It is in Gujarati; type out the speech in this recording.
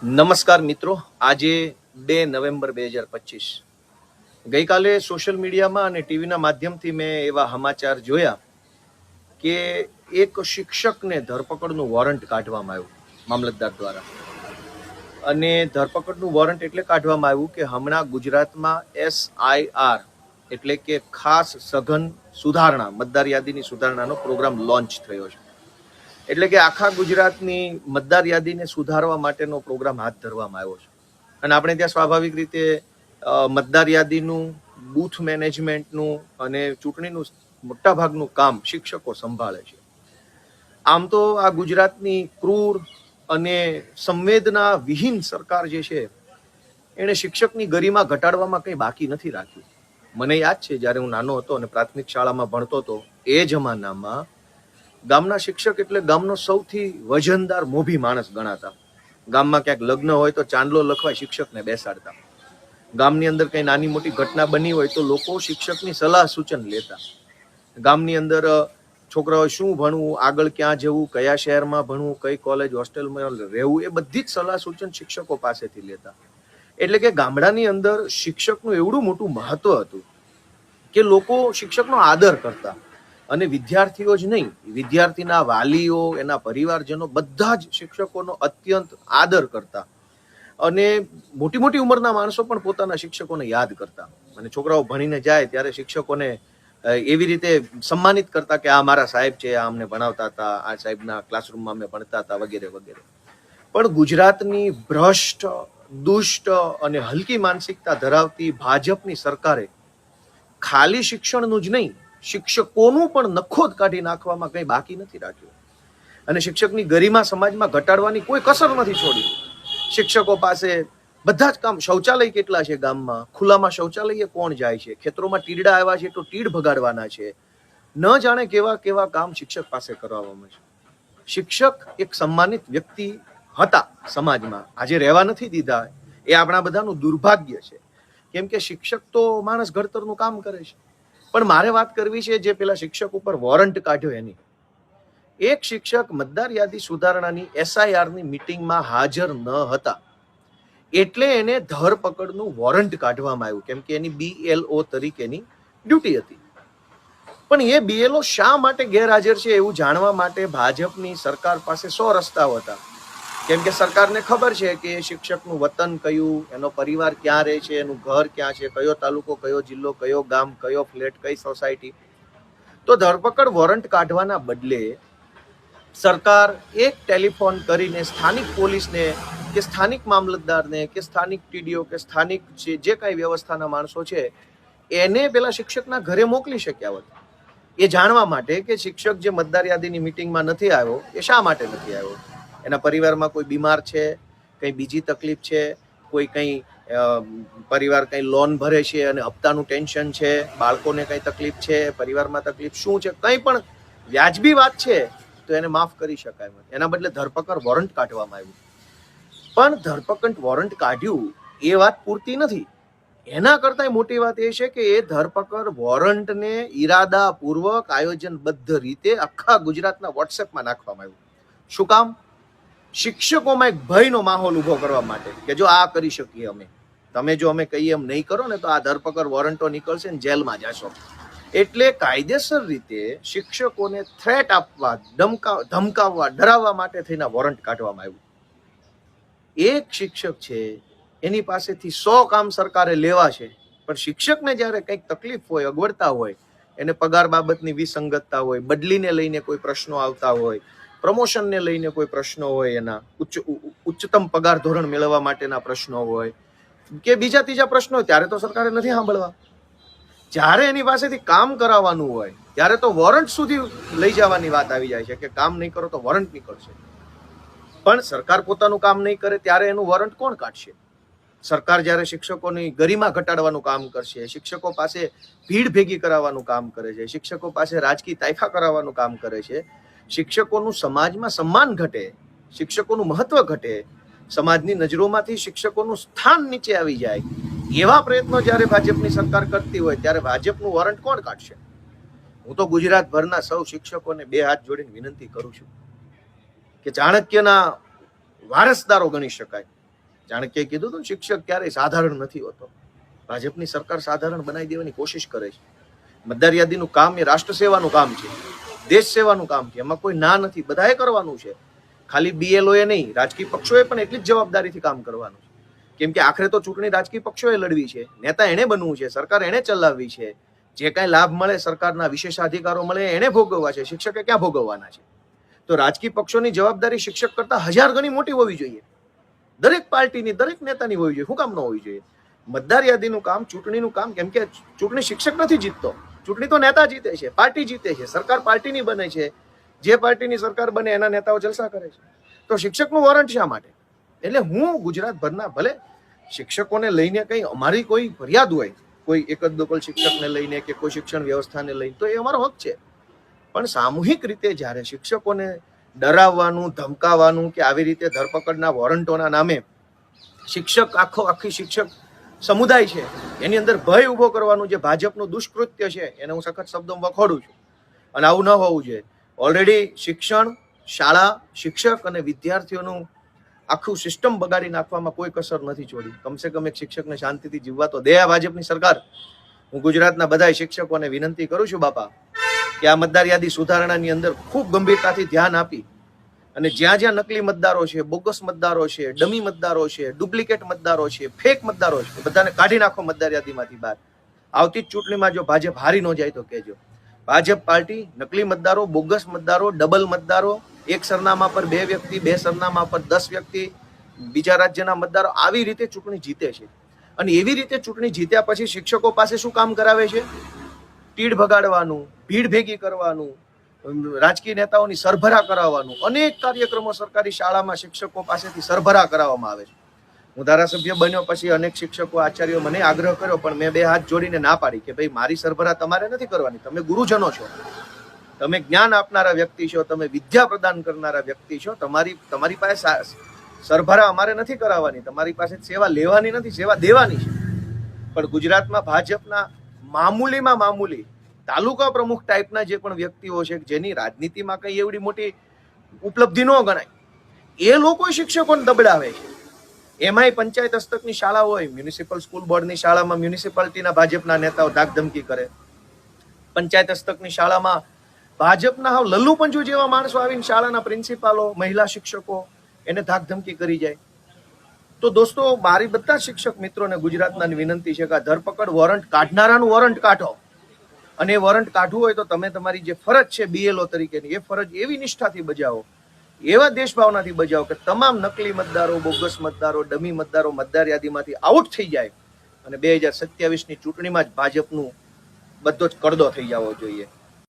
નમસ્કાર મિત્રો, આજે 2 નવેમ્બર 2025 ગઈકાલે સોશિયલ મીડિયામાં અને ટીવીના માધ્યમથી મેં એવા સમાચાર જોયા કે એક શિક્ષકને ધરપકડનું વોરંટ કાઢવામાં આવ્યું મામલતદાર દ્વારા. અને ધરપકડનું વોરંટ એટલે કાઢવામાં આવ્યું કે હમણાં ગુજરાતમાં SIR એટલે કે ખાસ સઘન સુધારણા, મતદાર યાદીની સુધારણાનો પ્રોગ્રામ લોન્ચ થયો છે. એટલે કે આખા ગુજરાતની મતદાર યાદીને સુધારવા માટેનો પ્રોગ્રામ હાથ ધરવામાં આવ્યો છે. અને આપણે ત્યાં સ્વાભાવિક રીતે મતદાર યાદીનું, બૂથ મેનેજમેન્ટનું અને ચૂંટણીનું મોટાભાગનું કામ શિક્ષકો સંભાળે છે. આમ તો આ ગુજરાતની ક્રૂર અને સંવેદના વિહીન સરકાર જે છે એણે શિક્ષકની ગરિમા ઘટાડવામાં કંઈ બાકી નથી રાખ્યું. મને યાદ છે જ્યારે હું નાનો હતો અને પ્રાથમિક શાળામાં ભણતો હતો, એ જમાનામાં ગામના શિક્ષક એટલે ગામનો સૌથી વજનદાર મોભી માણસ ગણાતા. ગામમાં ક્યાંક લગ્ન હોય તો ચાંદલો લખવા શિક્ષકને બેસાડતા. ગામની અંદર કઈ નાની મોટી ઘટના બની હોય તો લોકો શિક્ષકની સલાહ સૂચન લેતા. ગામની અંદર છોકરાઓ શું ભણવું, આગળ ક્યાં જવું, કયા શહેરમાં ભણવું, કઈ કોલેજ હોસ્ટેલમાં રહેવું, એ બધી જ સલાહ સૂચન શિક્ષકો પાસેથી લેતા. એટલે કે ગામડાની અંદર શિક્ષકનું એવડું મોટું મહત્વ હતું કે લોકો શિક્ષકનો આદર કરતા. અને વિદ્યાર્થીઓ જ નહીં, વિદ્યાર્થીના વાલીઓ, એના પરિવારજનો બધા જ શિક્ષકોનો અત્યંત આદર કરતા. અને મોટી મોટી ઉંમરના માણસો પણ પોતાના શિક્ષકોને યાદ કરતા. અને છોકરાઓ ભણીને જાય ત્યારે શિક્ષકોને એવી રીતે સન્માનિત કરતા કે આ મારા સાહેબ છે, આ અમને ભણાવતા હતા, આ સાહેબના ક્લાસરૂમમાં અમે ભણતા હતા, વગેરે વગેરે. પણ ગુજરાતની ભ્રષ્ટ, દુષ્ટ અને હલકી માનસિકતા ધરાવતી ભાજપની સરકારે ખાલી શિક્ષણનું જ નહીં, શિક્ષકોનું પણ નખોદ કાઢી નાખવામાં કંઈ બાકી નથી રાખ્યું. અને શિક્ષકની ગરિમા સમાજમાં ઘટાડવાની કોઈ કસર નથી છોડી. શિક્ષકો પાસે બધા જ કામ, શૌચાલય કેટલા છે ગામમાં, ખુલ્લામાં શૌચાલય કોણ જાય છે, ખેતરોમાં તીડડા આવ્યા છે તો તીડ ભગાડવાના છે, ન જાણે કેવા કેવા કામ શિક્ષક પાસે કરવામાં છે. શિક્ષક એક સન્માનિત વ્યક્તિ હતા સમાજમાં, આજે રહેવા નથી દીધા. એ આપણા બધાનું દુર્ભાગ્ય છે. કેમ કે શિક્ષક તો માણસ ઘડતરનું કામ કરે છે. પણ મારે વાત કરવી છે જે પેલા શિક્ષક ઉપર વોરંટ કાઢ્યો એની. એક શિક્ષક મતદાર યાદી સુધારણાની SIR ની મીટિંગમાં હાજર ન હતા એટલે એને ધરપકડનું વોરંટ કાઢવામાં આવ્યું, કેમ કે એની BLO તરીકેની ડ્યુટી હતી. પણ એ BLO શા માટે ગેરહાજર છે એવું જાણવા માટે ભાજપની સરકાર પાસે 100 રસ્તાઓ હતા. કેમ કે સરકારને ખબર છે કે શિક્ષકનું વતન કયું, એનો પરિવાર ક્યાં રહે છે, એનું ઘર ક્યાં છે, કયો તાલુકો, કયો જિલ્લો, કયો ગામ, કયો ફ્લેટ, કઈ સોસાયટી. તો ધરપકડ વોરંટ કાઢવાના બદલે સરકાર એક ટેલિફોન કરીને સ્થાનિક પોલીસને કે સ્થાનિક મામલતદારને કે સ્થાનિક TDO કે સ્થાનિક જે કાંઈ વ્યવસ્થાના માણસો છે એને પેલા શિક્ષકના ઘરે મોકલી શક્યા હોત, એ જાણવા માટે કે શિક્ષક જે મતદાર યાદીની મીટિંગમાં નથી આવ્યો એ શા માટે નથી આવ્યો. એના પરિવારમાં કોઈ બીમાર છે, કંઈ બીજી તકલીફ છે, કોઈ કંઈ પરિવાર કંઈ લોન ભરે છે અને હપ્તાનું ટેન્શન છે, બાળકોને કંઈ તકલીફ છે, પરિવારમાં તકલીફ શું છે, કંઈ પણ વ્યાજબી વાત છે તો એને માફ કરી શકાય. એના બદલે ધરપકડ વોરંટ કાઢવામાં આવ્યું. પણ ધરપકડ વોરંટ કાઢ્યું એ વાત પૂરતી નથી. એના કરતાં મોટી વાત એ છે કે એ ધરપકડ વોરંટને ઈરાદાપૂર્વક, આયોજનબદ્ધ રીતે આખા ગુજરાતના WhatsAppમાં નાખવામાં આવ્યું. શું કામ? શિક્ષકોમાં એક ભયનો માહોલ ઉભો કરવા માટે કે જો આ કરી શકીએ અમે, તમે જો અમે કહીએ એમ નહીં કરો ને તો આ ધરપકડ વોરંટો નીકળશે ને જેલમાં જશો. એટલે કાયદેસર રીતે શિક્ષકોને થ્રેટ આપવા, ધમકાવવા, ડરાવવા માટે થઈને વોરંટ કાઢવામાં આવ્યું. એક શિક્ષક છે એની પાસેથી 100 કામ સરકારે લેવા છે, પણ શિક્ષકને જ્યારે કંઈક તકલીફ હોય, અગવડતા હોય, એને પગાર બાબતની વિસંગતતા હોય, બદલીને લઈને કોઈ પ્રશ્નો આવતા હોય, પ્રમોશનને લઈને કોઈ પ્રશ્નો હોય, એના ઉચ્ચતમ પગાર ધોરણ મેળવવા માટેના પ્રશ્નો હોય કે બીજા ત્રીજા પ્રશ્નો હોય, ત્યારે તો સરકારે નથી સાંભળવા. જ્યારે એની પાસેથી કામ કરાવવાનું હોય ત્યારે તો વોરંટ સુધી લઈ જવાની વાત આવી જાય છે કે કામ નહીં કરો તો વોરંટ નીકળશે. પણ સરકાર પોતાનું કામ નહીં કરે ત્યારે એનું વોરંટ કોણ કાઢશે? સરકાર જ્યારે શિક્ષકોની ગરિમા ઘટાડવાનું કામ કરશે, શિક્ષકો પાસે ભીડ ભેગી કરાવવાનું કામ કરે છે, શિક્ષકો પાસે રાજકીય તાઇફા કરાવવાનું કામ કરે છે, શિક્ષકોનું સમાજમાં સન્માન ઘટે, શિક્ષકોનું મહત્વ ઘટે, સમાજની નજરોમાંથી શિક્ષકોનું સ્થાન નીચે આવી જાય, એવા પ્રયત્નો જ્યારે ભાજપની સરકાર કરતી હોય ત્યારે ભાજપનું વોરંટ કોણ કાઢશે? હું તો ગુજરાતભરના સૌ શિક્ષકોને 2 હાથ જોડીને વિનંતી કરું છું કે ચાણક્યના વારસદારો ગણી શકાય ચાણક્યએ કીધું હતું, શિક્ષક ક્યારેય સાધારણ નથી હોતો. ભાજપની સરકાર સાધારણ બનાવી દેવાની કોશિશ કરે છે. મતદાર યાદીનું કામ એ રાષ્ટ્ર સેવાનું કામ છે, દેશ સેવાનું કામ છે. એમાં કોઈ ના નથી, બધાએ કરવાનું છે. ખાલી BLOએ નહીં, રાજકીય પક્ષોએ પણ એટલી જ જવાબદારીથી કામ કરવાનું છે. કેમ કે આખરે તો ચૂંટણી રાજકીય પક્ષોએ લડવી છે, નેતા એને બનવું છે, સરકાર એને ચલાવવી છે. જે કાંઈ લાભ મળે, સરકારના વિશેષાધિકારો મળે, એને ભોગવવા છે. શિક્ષકે ક્યાં ભોગવવાના છે? તો રાજકીય પક્ષોની જવાબદારી શિક્ષક કરતા 1000 ગણી મોટી હોવી જોઈએ. દરેક પાર્ટીની, દરેક નેતાની હોવી જોઈએ. શું કામ ન હોવી જોઈએ? મતદાર યાદીનું કામ, ચૂંટણીનું કામ, કેમ કે ચૂંટણી શિક્ષક નથી જીતતો, ચૂંટણી તો નેતા જીતે છે, પાર્ટી જીતે છે, સરકાર પાર્ટીની બને છે. જે પાર્ટીની સરકાર બને એના નેતાઓ જલસા કરે છે. તો શિક્ષકનું વોરંટ શા માટે? એટલે હું ગુજરાતભરના, ભલે શિક્ષકોને લઈને કંઈ અમારી કોઈ ફરિયાદ હોય, કોઈ એકલ શિક્ષકને લઈને કે કોઈ શિક્ષણ વ્યવસ્થાને લઈને, તો એ અમારો હક છે. પણ સામૂહિક રીતે જ્યારે શિક્ષકોને ડરાવવાનું, ધમકાવવાનું કે આવી રીતે ધરપકડના વોરંટોના નામે આખી શિક્ષક સમુદાય છે એની અંદર ભય ઉભો કરવાનું જે ભાજપનું દુષ્કૃત્ય છે, એને હું સખત શબ્દોમાં વખોડું છું. અને આવું ન હોવું જોઈએ. ઓલરેડી શિક્ષણ, શાળા, શિક્ષક અને વિદ્યાર્થીઓનું આખું સિસ્ટમ બગાડી નાખવામાં કોઈ કસર નથી છોડી. કમસે કમ એક શિક્ષકને શાંતિથી જીવવા તો દે આ ભાજપની સરકાર. હું ગુજરાતના બધા શિક્ષકોને વિનંતી કરું છું બાપા, કે આ મતદાર યાદી સુધારણાની અંદર ખૂબ ગંભીરતાથી ધ્યાન આપી અને જ્યાં જ્યાં નકલી મતદારો છે, બોગસ મતદારો છે, ડમી મતદારો છે, ડુપ્લિકેટ મતદારો છે, ફેક મતદારો છે, બધાને કાઢી નાખો મતદાર યાદીમાંથી બહાર. આવતી જ ચૂંટણીમાં જો ભાજપ હારી ન જાય તો કહેજો. ભાજપ પાર્ટી નકલી મતદારો, બોગસ મતદારો, ડબલ મતદારો, એક સરનામા પર 2 વ્યક્તિ, 2 સરનામા પર 10 વ્યક્તિ, બીજા રાજ્યના મતદારો, આવી રીતે ચૂંટણી જીતે છે. અને એવી રીતે ચૂંટણી જીત્યા પછી શિક્ષકો પાસે શું કામ કરાવે છે? તીડ ભગાડવાનું, ભીડ ભેગી કરવાનું, રાજકીય નેતાઓની સરભરા કરાવવાનું. અનેક કાર્યક્રમો સરકારી શાળામાં શિક્ષકો પાસેથી સરભરા કરાવવામાં આવે છે. હું ધારાસભ્ય બન્યો પછી અનેક શિક્ષકો, આચાર્યો મને આગ્રહ કર્યો, પણ મેં 2 હાથ જોડીને ના પાડી કે ભાઈ મારી સરભરા તમારે નથી કરવાની. તમે ગુરુજનો છો, તમે જ્ઞાન આપનારા વ્યક્તિ છો, તમે વિદ્યા પ્રદાન કરનારા વ્યક્તિ છો. તમારી પાસે સરભરા અમારે નથી કરાવવાની, તમારી પાસે સેવા લેવાની નથી, સેવા દેવાની છે. પણ ગુજરાતમાં ભાજપના મામૂલીમાં મામૂલી તાલુકા પ્રમુખ ટાઈપના જે પણ વ્યક્તિઓ છે, જેની રાજનીતિમાં કઈ એવડી મોટી ઉપલબ્ધિ ન ગણાય, એ લોકો શિક્ષકોને દબડાવે છે. એમાંય પંચાયત હસ્તકની શાળા હોય, મ્યુનિસિપલ સ્કૂલ બોર્ડની શાળામાં મ્યુનિસિપાલિટીના ભાજપના નેતાઓ ધાકધમકી કરે. પંચાયત હસ્તકની શાળામાં ભાજપના હાવ લલ્લુ પંજુ જેવા માણસો આવીને શાળાના પ્રિન્સિપાલો, મહિલા શિક્ષકો એને ધાકધમકી કરી જાય. તો દોસ્તો, મારી બધા શિક્ષક મિત્રોને ગુજરાતના વિનંતી છે કે આ ધરપકડ વોરંટ કાઢનારાનું વોરંટ કાઢો. અને એ વોરંટ કાઢવું હોય તો તમે તમારી જે ફરજ છે BLO તરીકેની, એ ફરજ એવી નિષ્ઠાથી બજાવો, એવા દેશભાવનાથી બજાવો કે તમામ નકલી મતદારો, બોગસ મતદારો, ડમી મતદારો મતદાર યાદીમાંથી આઉટ થઈ જાય અને 2027ની ચૂંટણીમાં જ ભાજપનું બધો જ કડદો થઈ જવો જોઈએ.